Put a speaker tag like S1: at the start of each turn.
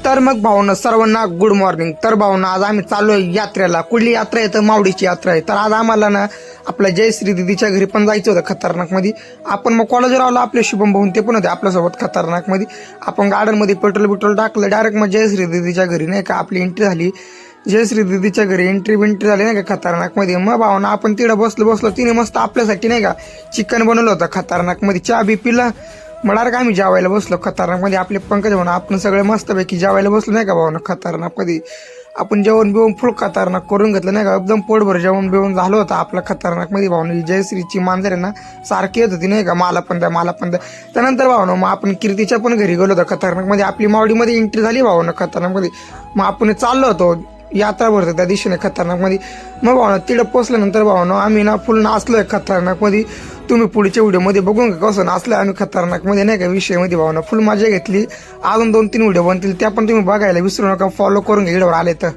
S1: तर मग भावना सर्वांना गुड मॉर्निंग. तर भावना आज आम्ही चालू आहे यात्रेला. कुठली यात्रा आहे तर मावडीची यात्रा आहे. तर आज आम्हाला ना आपल्या जयश्री दिदीच्या घरी पण जायचं होतं खतरनाक मध्ये. आपण मग कॉलेजवर आलो, आपले शुभम भाऊन ते पण होते आपल्यासोबत खतरनाक मध्ये. आपण गार्डन मध्ये पेट्रोल टाकलं, डायरेक्ट मग जयश्री दिदीच्या घरी नाही का आपली एंट्री झाली. जयश्री दिदीच्या घरी एंट्री झाली नाही का खतरनाक मध्ये. मग भावना आपण तिकडे बसलो, तिने मस्त आपल्यासाठी नाही का चिकन बनवलं होतं खतरनाक मध्ये, चहा बी पिला. म्हणाल का आम्ही जेवायला बसलो खतरनाक मध्ये. आपले पंकज म्हणून आपण सगळे मस्तपैकी जेवायला बसलो नाही का भावना खतरनाक मध्ये. आपण जेवण बिवून फुल खतरनाक करून घेतलं नाही का, एकदम पोटभर जेवण बिवून झालं होतं आपल्या खतरनाक मध्ये. भावना जयश्रीची मांजर आहे ना सारखी येत होती नाही का, मला पण द्या. त्यानंतर भावना मग आपण कीर्तीच्या पण घरी गेलो होतो खतरनाक मध्ये. आपली मावडीमध्ये एंट्री झाली भावना खतरनाक मध्ये. मग आपण चाललो होतो यात्रा भरतो त्या दिवशीने खतरनाक मध्ये. मग भावना तिकडे पोचल्यानंतर भावना आम्ही ना फुल नाचलोय खतरनाक मध्ये. तुम्ही पुढच्या व्हिडिओमध्ये बघून कसं नाचलं आम्ही खतरनाक मध्ये नाही का विषयामध्ये. भावना फुल मजा घेतली. अजून 2-3 व्हिडिओ बनतील, त्या पण तुम्ही बघायला विसरू नका. फॉलो करून घ्या आले तर.